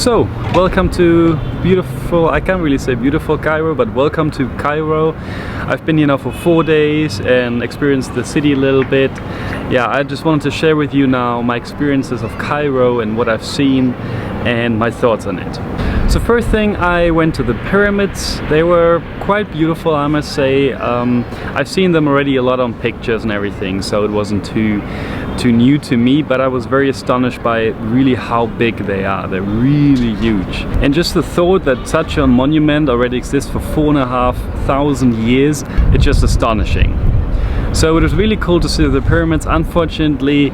So, welcome to beautiful, I can't really say beautiful Cairo, but welcome to Cairo. I've been here now for 4 days and experienced the city a little bit. Yeah, I just wanted to share with you now my experiences of Cairo and what I've seen and my thoughts on it. So first thing, I went to the pyramids. They were quite beautiful, I must say. I've seen them already a lot on pictures and everything, so it wasn't too new to me, but I was very astonished by really how big they are. They're really huge. And just the thought that such a monument already exists for 4,500 years, it's just astonishing. So it was really cool to see the pyramids. Unfortunately,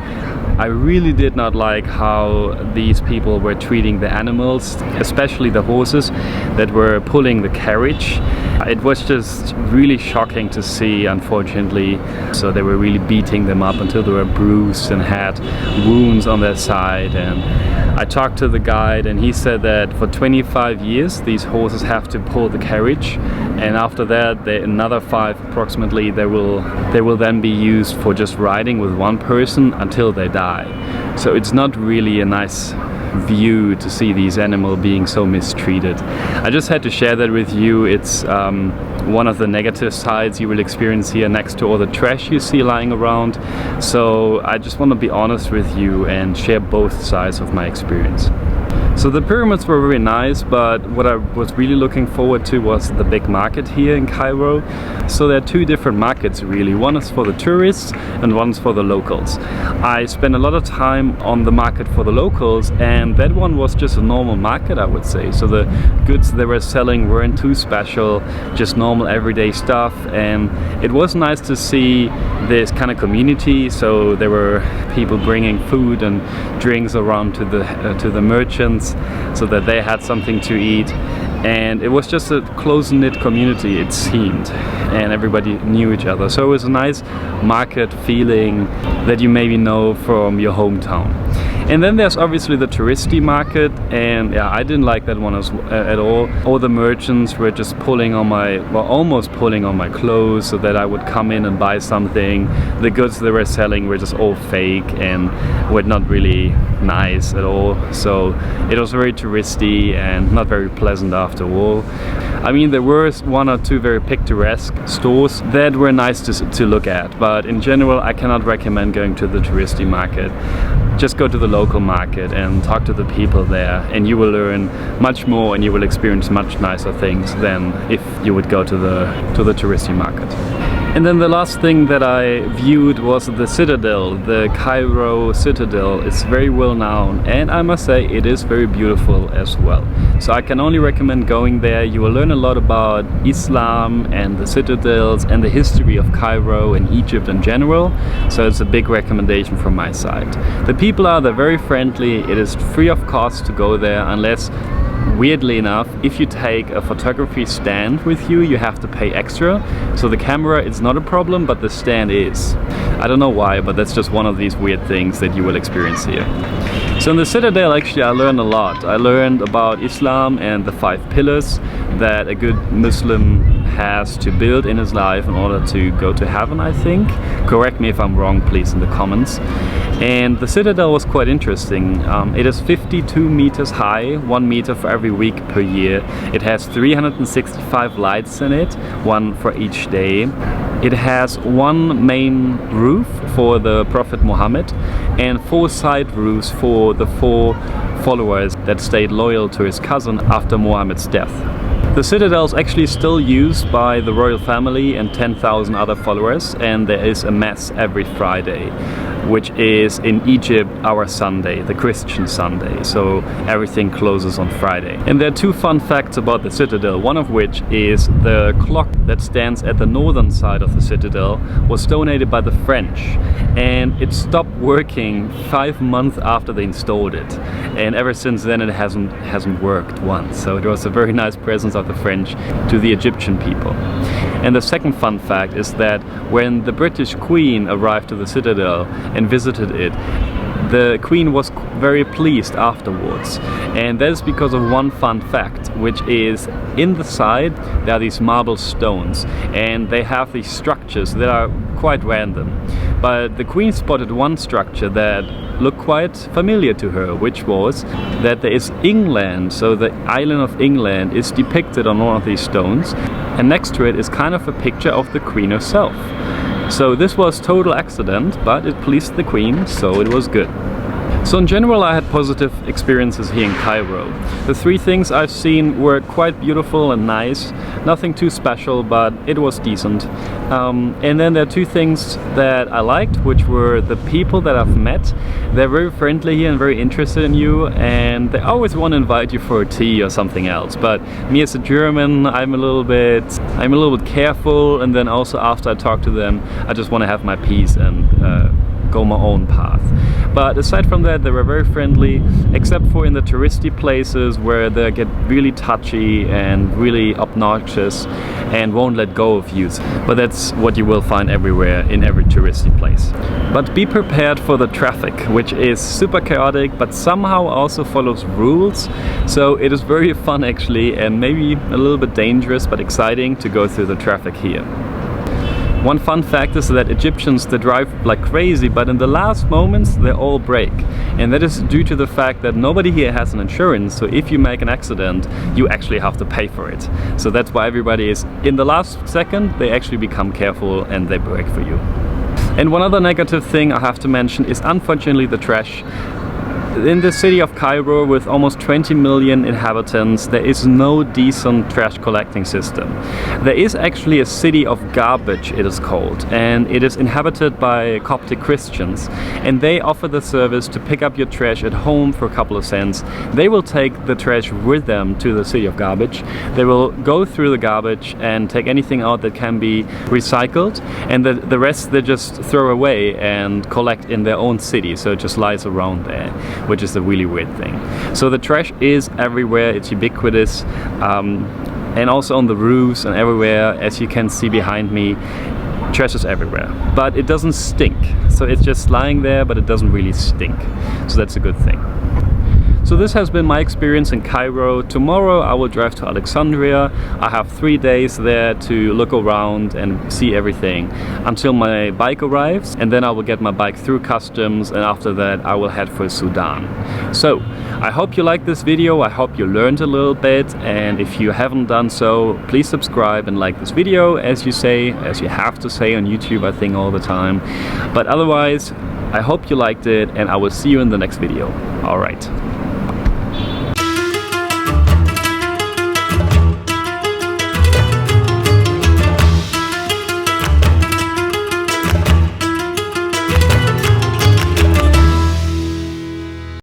I really did not like how these people were treating the animals, especially the horses that were pulling the carriage. It was just really shocking to see, unfortunately. So they were really beating them up until they were bruised and had wounds on their side. And I talked to the guide and he said that for 25 years these horses have to pull the carriage, and after that another 5 approximately they will then be used for just riding with one person until they die. So it's not really a nice view to see these animals being so mistreated. I just had to share that with you. It's one of the negative sides you will experience here next to all the trash you see lying around. So I just want to be honest with you and share both sides of my experience. So the pyramids were very nice, but what I was really looking forward to was the big market here in Cairo. So there are 2 different markets really. One is for the tourists and one's for the locals. I spent a lot of time on the market for the locals, and that one was just a normal market, I would say. So the goods they were selling weren't too special, just normal everyday stuff, and it was nice to see this kind of community. So there were people bringing food and drinks around to the merchants, so that they had something to eat, and it was just a close-knit community, it seemed, and everybody knew each other. So it was a nice market feeling that you maybe know from your hometown. And then there's obviously the touristy market, and yeah, I didn't like that one at all. All the merchants were just pulling on my, well, almost pulling on my clothes so that I would come in and buy something. The goods they were selling were just all fake and were not really nice at all. So it was very touristy and not very pleasant after all. I mean, there were 1 or 2 very picturesque stores that were nice to look at, but in general I cannot recommend going to the touristy market. Just go to the local market and talk to the people there, and you will learn much more and you will experience much nicer things than if you would go to the touristy market. And then the last thing that I viewed was the citadel. The Cairo citadel is very well known, and I must say it is very beautiful as well. So I can only recommend going there. You will learn a lot about Islam and the citadels and the history of Cairo and Egypt in general. So it's a big recommendation from my side. The people are there very friendly. It is free of cost to go there, unless, weirdly enough, if you take a photography stand with you, you have to pay extra. So the camera is not a problem, but the stand is. I don't know why, but that's just one of these weird things that you will experience here. So in the citadel, actually, I learned a lot. I learned about Islam and the 5 pillars that a good Muslim has to build in his life in order to go to heaven, I think. Correct me if I'm wrong, please, in the comments. And the citadel was quite interesting. It is 52 meters high, 1 meter for every week per year. It has 365 lights in it, 1 for each day. It has 1 main roof for the Prophet Muhammad and 4 side roofs for the 4 followers that stayed loyal to his cousin after Muhammad's death. The citadel is actually still used by the royal family and 10,000 other followers, and there is a mass every Friday, which is in Egypt our Sunday, the Christian Sunday. So everything closes on Friday. And there are 2 fun facts about the citadel, one of which is the clock that stands at the northern side of the citadel was donated by the French, and it stopped working 5 months after they installed it, and ever since then it hasn't worked once. So it was a very nice presence of the French to the Egyptian people. And the second fun fact is that when the British Queen arrived to the citadel and visited it, the Queen was very pleased afterwards, and that is because of one fun fact, which is in the side there are these marble stones, and they have these structures that are quite random. But the Queen spotted one structure that looked quite familiar to her, which was that there is England, so the island of England is depicted on one of these stones, and next to it is kind of a picture of the Queen herself. So this was total accident, but it pleased the Queen, so it was good. So in general I had positive experiences here in Cairo. The three things I've seen were quite beautiful and nice, nothing too special, but it was decent. And then there are two things that I liked, which were the people that I've met. They're very friendly here and very interested in you, and they always want to invite you for a tea or something else. But me as a German, I'm a little bit careful, and then also after I talk to them I just want to have my peace and go my own path. But aside from that, they were very friendly, except for in the touristy places where they get really touchy and really obnoxious and won't let go of you. But that's what you will find everywhere in every touristy place. But be prepared for the traffic, which is super chaotic but somehow also follows rules. So it is very fun actually, and maybe a little bit dangerous but exciting to go through the traffic here. One fun fact is that Egyptians, they drive like crazy, but in the last moments they all brake. And that is due to the fact that nobody here has an insurance, so if you make an accident, you actually have to pay for it. So that's why everybody is, in the last second, they actually become careful and they brake for you. And one other negative thing I have to mention is unfortunately the trash. In the city of Cairo, with almost 20 million inhabitants, there is no decent trash collecting system. There is actually a city of garbage, it is called, and it is inhabited by Coptic Christians, and they offer the service to pick up your trash at home for a couple of cents. They will take the trash with them to the city of garbage. They will go through the garbage and take anything out that can be recycled, and the rest they just throw away and collect in their own city, so it just lies around there, which is a really weird thing. So the trash is everywhere, it's ubiquitous, and also on the roofs and everywhere, as you can see behind me, trash is everywhere. But it doesn't stink, so it's just lying there, but it doesn't really stink. So that's a good thing. So this has been my experience in Cairo. Tomorrow I will drive to Alexandria. I have 3 days there to look around and see everything until my bike arrives, and then I will get my bike through customs, and after that I will head for Sudan. So I hope you liked this video, I hope you learned a little bit, and if you haven't done so, please subscribe and like this video, as you have to say on YouTube, I think, all the time. But otherwise, I hope you liked it, and I will see you in the next video. Alright.